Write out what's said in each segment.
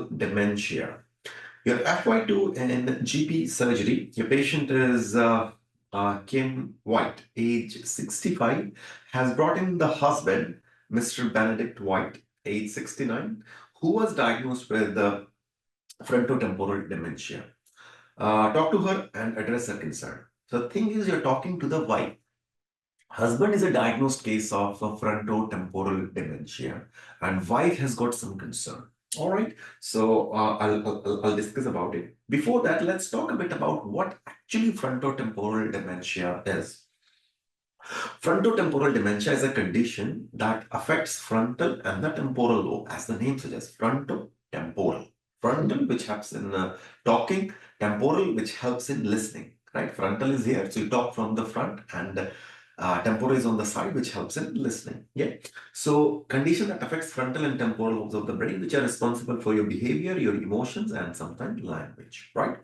temporal dementia. Your FY2 in GP surgery. Your patient is Kim White, age 65, has brought in the husband, Mr. Benedict White, age 69, who was diagnosed with frontotemporal dementia. Talk to her and address her concern. So the thing is, you're talking to the wife. Husband is a diagnosed case of frontotemporal dementia, and wife has got some concern. All right, so I'll discuss about it. Before that, let's talk a bit about what actually frontotemporal dementia is. Frontotemporal dementia is a condition that affects frontal and the temporal lobe, as the name suggests, frontotemporal. Frontal, which helps in talking, temporal, which helps in listening, right? Frontal is here, so you talk from the front, and temporal is on the side, which helps in listening. Yeah. So, condition that affects frontal and temporal lobes of the brain, which are responsible for your behavior, your emotions, and sometimes language, right?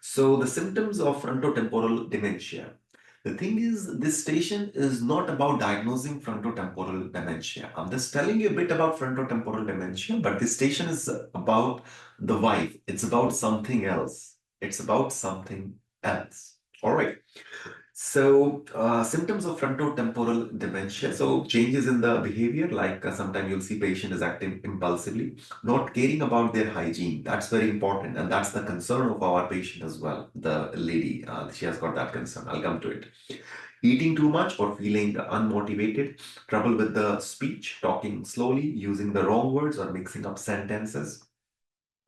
So, the symptoms of frontotemporal dementia. The thing is, this station is not about diagnosing frontotemporal dementia. I'm just telling you a bit about frontotemporal dementia, but this station is about the wife. It's about something else. It's about something else. All right. So, symptoms of frontotemporal dementia. So, changes in the behavior, like sometimes you'll see patient is acting impulsively, not caring about their hygiene. That's very important, and that's the concern of our patient as well. The lady, she has got that concern. I'll come to it. Eating too much or feeling unmotivated, trouble with the speech, talking slowly, using the wrong words or mixing up sentences,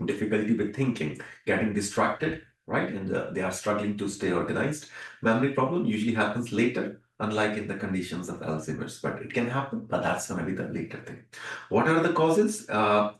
difficulty with thinking, getting distracted, right? And they are struggling to stay organized. Memory problem usually happens later, unlike in the conditions of Alzheimer's, but it can happen, but that's going to be the later thing. What are the causes?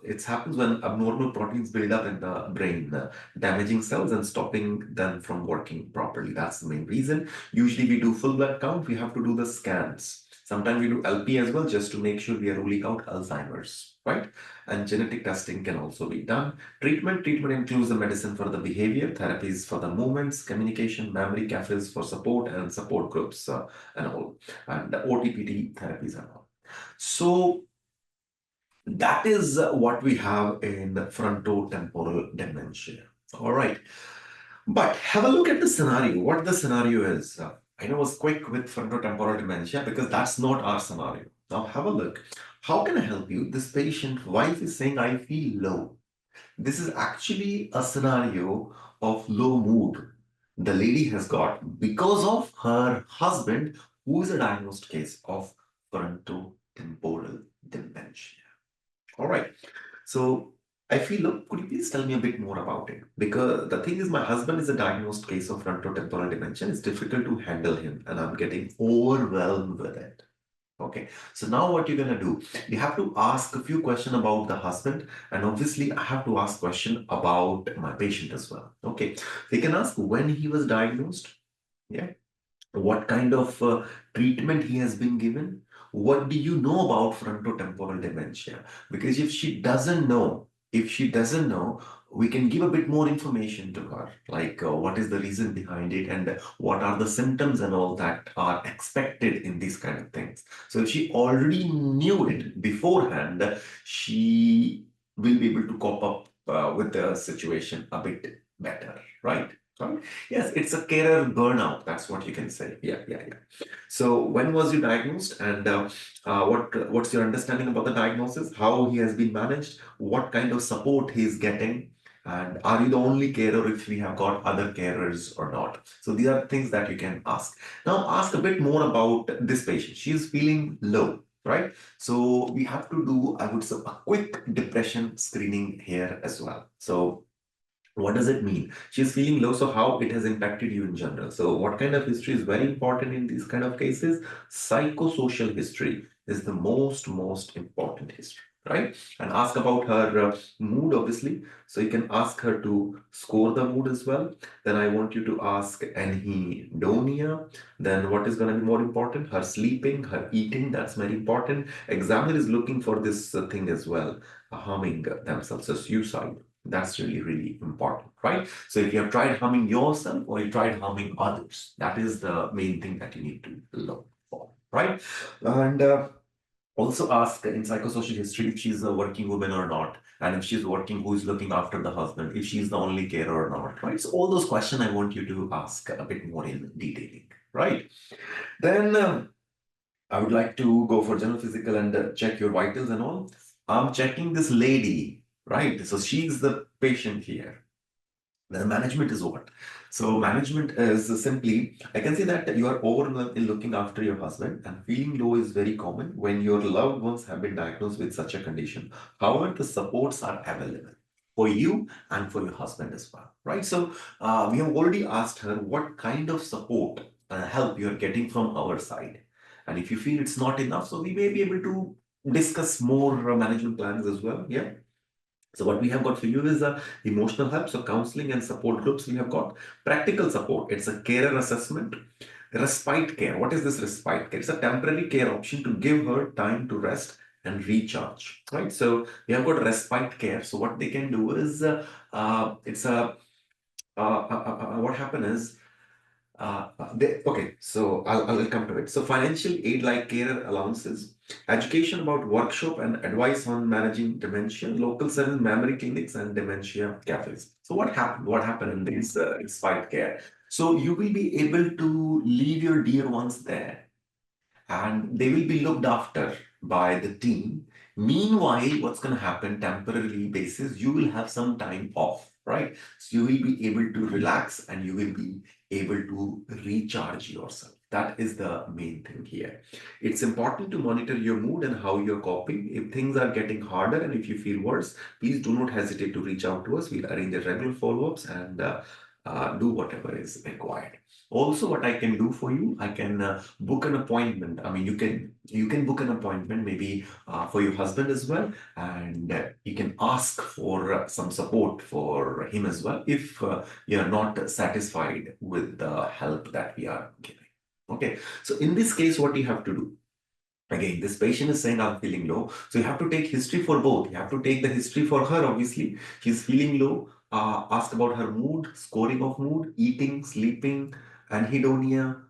It happens when abnormal proteins build up in the brain, damaging cells and stopping them from working properly. That's the main reason. Usually we do full blood count, we have to do the scans. Sometimes we do LP as well, just to make sure we are ruling out Alzheimer's, right? And genetic testing can also be done. Treatment includes the medicine for the behavior, therapies for the movements, communication, memory, cafes for support, and support groups and all, and OTPT therapies and all. So that is what we have in frontotemporal dementia. All right. But have a look at the scenario, what the scenario is. I know I was quick with frontotemporal dementia because that's not our scenario. Now have a look. How can I help you? This patient wife is saying, I feel low. This is actually a scenario of low mood the lady has got because of her husband, who is a diagnosed case of frontotemporal dementia. All right. So I feel, look, could you please tell me a bit more about it? Because the thing is, my husband is a diagnosed case of frontotemporal dementia. It's difficult to handle him, and I'm getting overwhelmed with it. Okay, so now what you're gonna do? You have to ask a few questions about the husband, and obviously I have to ask question about my patient as well. Okay, so you can ask when he was diagnosed. Yeah, what kind of treatment he has been given, what do you know about frontotemporal dementia? Because if she doesn't know, we can give a bit more information to her, like what is the reason behind it and what are the symptoms and all that are expected in these kind of things. So if she already knew it beforehand, she will be able to cope up with the situation a bit better, right? Right? Yes, it's a carer burnout. That's what you can say. Yeah. So when was you diagnosed, and what's your understanding about the diagnosis? How he has been managed? What kind of support he is getting? And are you the only carer if we have got other carers or not? So these are things that you can ask. Now ask a bit more about this patient. She is feeling low, right? So we have to do, I would say, a quick depression screening here as well. So what does it mean? She's feeling low, so how it has impacted you in general. So what kind of history is very important in these kind of cases? Psychosocial history is the most important history, right? And ask about her mood, obviously. So you can ask her to score the mood as well. Then I want you to ask anhedonia. Then what is going to be more important? Her sleeping, her eating, that's very important. Examiner is looking for this thing as well, harming themselves, so suicide. That's really important, right? So if you have tried harming yourself or you tried harming others, that is the main thing that you need to look for, right? And Also ask in psychosocial history if she's a working woman or not. And if she's working, who's looking after the husband, if she's the only carer or not, right? So all those questions I want you to ask a bit more in detailing, right? Then I would like to go for general physical and check your vitals and all. I'm checking this lady, right? So she's the patient here. The management is what? So management is simply, I can say that you are overwhelmed in looking after your husband, and feeling low is very common when your loved ones have been diagnosed with such a condition. However, the supports are available for you and for your husband as well, right? So we have already asked her what kind of support and help you are getting from our side. And if you feel it's not enough, so we may be able to discuss more management plans as well. Yeah. So what we have got for you is emotional help, so counseling and support groups we have got. Practical support, it's a carer assessment. Respite care, what is this respite care? It's a temporary care option to give her time to rest and recharge, right? So we have got respite care. So what they can do is, it's a, what happen is, okay, so I'll come to it. So financial aid like care allowances, education about workshop and advice on managing dementia, local service memory clinics and dementia cafes. So what happened? What happened in this inspired care? So you will be able to leave your dear ones there and they will be looked after by the team. Meanwhile, what's going to happen temporarily basis, you will have some time off, right? So you will be able to relax and you will be able to recharge yourself. That is the main thing here. It's important to monitor your mood and how you're coping. If things are getting harder and if you feel worse, please do not hesitate to reach out to us. We'll arrange a regular follow-ups and do whatever is required. Also, what I can do for you, I can book an appointment. I mean, you can book an appointment maybe for your husband as well, and you can ask for some support for him as well if you're not satisfied with the help that we are giving. Okay, so in this case, what you have to do. Again, this patient is saying, I'm feeling low. So you have to take history for both. You have to take the history for her, obviously. She's feeling low. Ask about her mood, scoring of mood, eating, sleeping, anhedonia,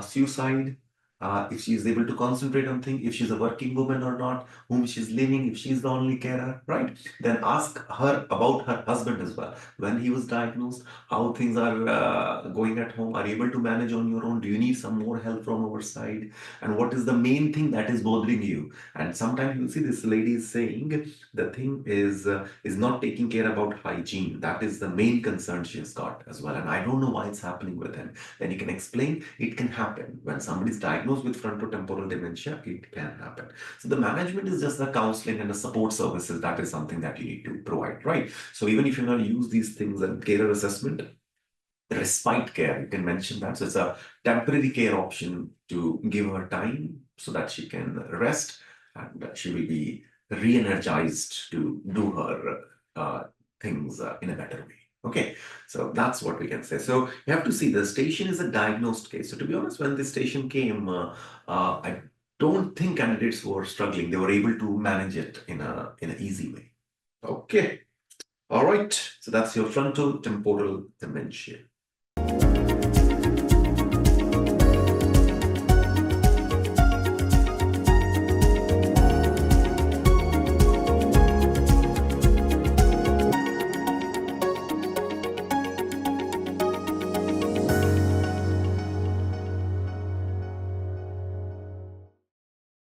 suicide. If she is able to concentrate on things, if she's a working woman or not, whom she's living, if she's the only carer, right? Then ask her about her husband as well. When he was diagnosed, how things are going at home. Are you able to manage on your own? Do you need some more help from our side? And what is the main thing that is bothering you? And sometimes you see this lady is saying the thing is not taking care about hygiene. That is the main concern she has got as well, and I don't know why it's happening with him. Then you can explain it can happen when somebody is diagnosed with frontotemporal dementia. It can happen. So the management is just the counseling and the support services. That is something that you need to provide, right? So even if you're not use these things and carer assessment, respite care, you can mention that. So it's a temporary care option to give her time so that she can rest and she will be re-energized to do her things in a better way. Okay, so that's what we can say. So you have to see the station is a diagnosed case. So to be honest, when this station came, I don't think candidates were struggling. They were able to manage it in an easy way. Okay. All right. So that's your frontal temporal dementia.